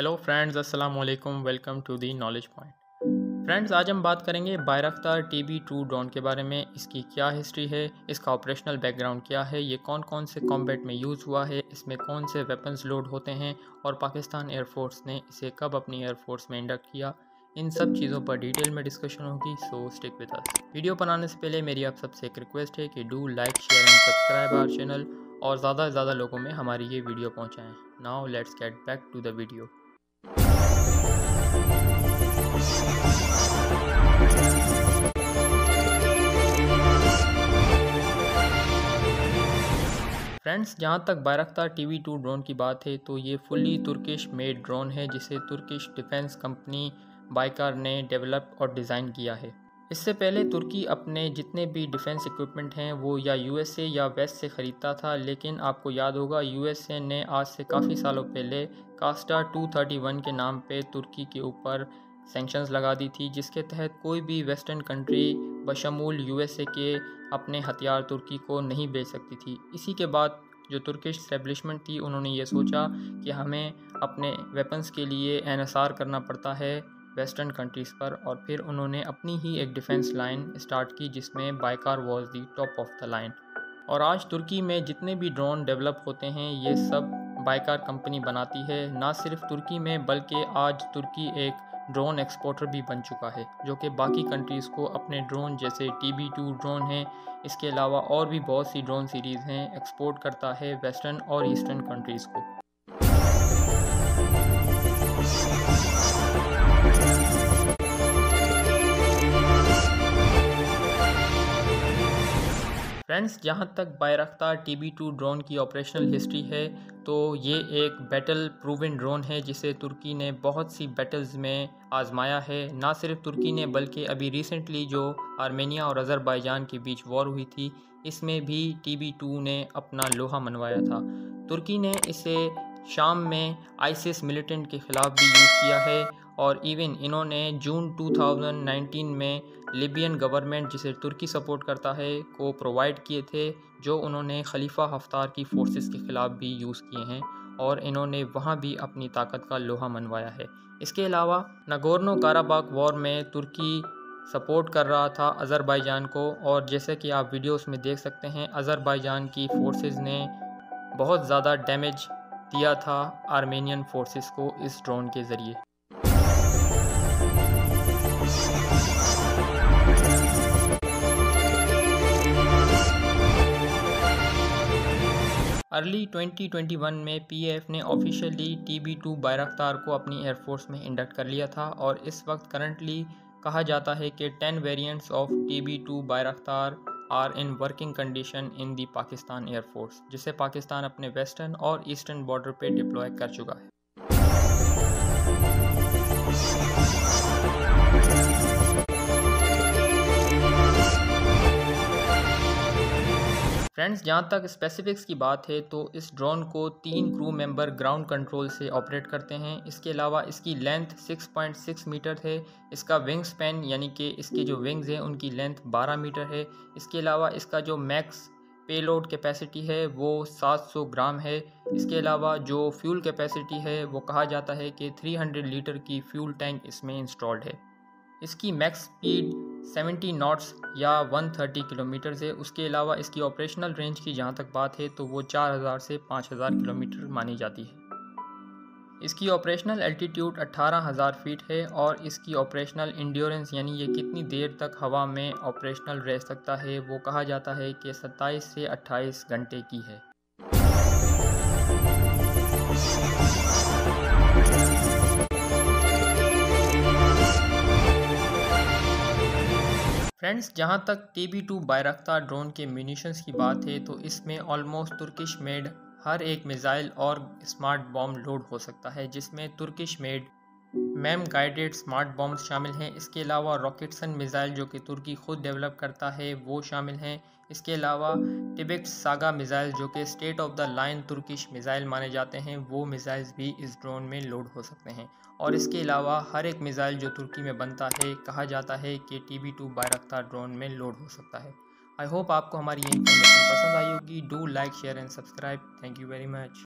Hello friends, अस्सलाम वालेकुम। Welcome to the knowledge point. Friends, आज हम बात करेंगे बायरख्तार TB2 ड्रोन के बारे में। इसकी क्या हिस्ट्री है, इसका ऑपरेशनल बैकग्राउंड क्या है, ये कौन कौन से कॉम्बैट में यूज़ हुआ है, इसमें कौन से वेपन्स लोड होते हैं और पाकिस्तान एयरफोर्स ने इसे कब अपनी एयरफोर्स में इंडक्ट किया। इन सब चीज़ों पर डिटेल में डिस्कशन होगी, सो स्टिक विद अस। वीडियो बनाने से पहले मेरी आप सबसे एक रिक्वेस्ट है कि do like, share and subscribe our channel और ज़्यादा से ज़्यादा लोगों में हमारी ये वीडियो पहुँचाएँ। Now let's get back to the video. Friends, जहाँ तक बायरख्तार TB2 ड्रोन की बात है तो ये फुल्ली तुर्किश मेड ड्रोन है जिसे तुर्किश डिफेंस कंपनी बाइकार ने डेवलप और डिज़ाइन किया है। इससे पहले तुर्की अपने जितने भी डिफेंस इक्विपमेंट हैं वो या USA या वेस्ट से ख़रीदता था, लेकिन आपको याद होगा USA ने आज से काफ़ी सालों पहले कास्टा 231 के नाम पे तुर्की के ऊपर सैंक्शंस लगा दी थी, जिसके तहत कोई भी वेस्टर्न कंट्री बशमूल USA के अपने हथियार तुर्की को नहीं बेच सकती थी। इसी के बाद जो तुर्किश इस्टेब्लिशमेंट थी उन्होंने ये सोचा कि हमें अपने वेपन्स के लिए NSR करना पड़ता है वेस्टर्न कंट्रीज़ पर, और फिर उन्होंने अपनी ही एक डिफेंस लाइन स्टार्ट की जिसमें Baykar was the top of the line. और आज तुर्की में जितने भी ड्रोन डेवलप होते हैं ये सब बाइकार कंपनी बनाती है। ना सिर्फ तुर्की में बल्कि आज तुर्की एक ड्रोन एक्सपोर्टर भी बन चुका है जो कि बाकी कंट्रीज़ को अपने ड्रोन जैसे TB2 ड्रोन है, इसके अलावा और भी बहुत सी ड्रोन सीरीज़ हैं, एक्सपोर्ट करता है वेस्टर्न और ईस्टर्न कंट्रीज़ को। फ्रेंड्स, जहाँ तक बायरख्तार TB2 ड्रोन की ऑपरेशनल हिस्ट्री है तो ये एक बैटल प्रूवन ड्रोन है जिसे तुर्की ने बहुत सी बैटल्स में आजमाया है। ना सिर्फ तुर्की ने बल्कि अभी रिसेंटली जो आर्मेनिया और अज़रबैजान के बीच वॉर हुई थी इसमें भी TB2 ने अपना लोहा मनवाया था। तुर्की ने इसे शाम में आईसिस मिलिटेंट के ख़िलाफ़ भी यूज़ किया है और इवन इन्होंने जून 2019 में लिबियन गवर्नमेंट जिसे तुर्की सपोर्ट करता है को प्रोवाइड किए थे, जो उन्होंने खलीफा हफ्तार की फोर्सेस के ख़िलाफ़ भी यूज़ किए हैं और इन्होंने वहाँ भी अपनी ताकत का लोहा मनवाया है। इसके अलावा नगोर्नो काराबाख वॉर में तुर्की सपोर्ट कर रहा था अज़रबैजान को, और जैसे कि आप वीडियोस में देख सकते हैं अज़रबैजान की फोर्सेस ने बहुत ज़्यादा डैमेज दिया था आर्मेनियन फोर्सेस को इस ड्रोन के ज़रिए। अर्ली 2021 में PAF ने ऑफिशियली TB2 बायरख्तार को अपनी एयरफोर्स में इंडक्ट कर लिया था और इस वक्त करंटली कहा जाता है कि 10 variants of TB2 Bayraktar are in working condition in the Pakistan air force, जिसे पाकिस्तान अपने वेस्टर्न और ईस्टर्न बॉर्डर पे डिप्लॉय कर चुका है। फ्रेंड्स, जहाँ तक स्पेसिफिक्स की बात है तो इस ड्रोन को 3 क्रू मेंबर ग्राउंड कंट्रोल से ऑपरेट करते हैं। इसके अलावा इसकी लेंथ 6.6 मीटर है। इसका विंग स्पैन यानी कि इसके जो विंग्स हैं उनकी लेंथ 12 मीटर है। इसके अलावा इसका जो मैक्स पेलोड कैपेसिटी है वो 700 ग्राम है। इसके अलावा जो फ्यूल कैपेसिटी है वो कहा जाता है कि 300 लीटर की फ्यूल टैंक इसमें इंस्टॉल्ड है। इसकी मैक्स स्पीड 70 नॉट्स या 130 किलोमीटर है। उसके अलावा इसकी ऑपरेशनल रेंज की जहाँ तक बात है तो वो 4000 से 5000 किलोमीटर मानी जाती है। इसकी ऑपरेशनल एल्टीट्यूड 18000 फीट है और इसकी ऑपरेशनल इंड्योरेंस यानी ये कितनी देर तक हवा में ऑपरेशनल रह सकता है वो कहा जाता है कि 27 से 28 घंटे की है। फ्रेंड्स, जहाँ तक TB2 बायरख्तार ड्रोन के म्यूनिशंस की बात है तो इसमें ऑलमोस्ट तुर्किश मेड हर एक मिसाइल और स्मार्ट बॉम्ब लोड हो सकता है, जिसमें Turkish made ma'am guided smart bombs शामिल हैं। इसके अलावा रॉकेटसन मिसाइल जो कि तुर्की खुद डेवलप करता है वो शामिल हैं। इसके अलावा टिबेक्स सागा मिसाइल जो कि state of the line Turkish missile माने जाते हैं वो मिसाइल्स भी इस ड्रोन में लोड हो सकते हैं। और इसके अलावा हर एक मिसाइल जो तुर्की में बनता है कहा जाता है कि TB2 बायरख्तार ड्रोन में लोड हो सकता है। आई होप आपको हमारी ये इन्फॉर्मेशन पसंद आई होगी। Do like, share and subscribe. Thank you very much.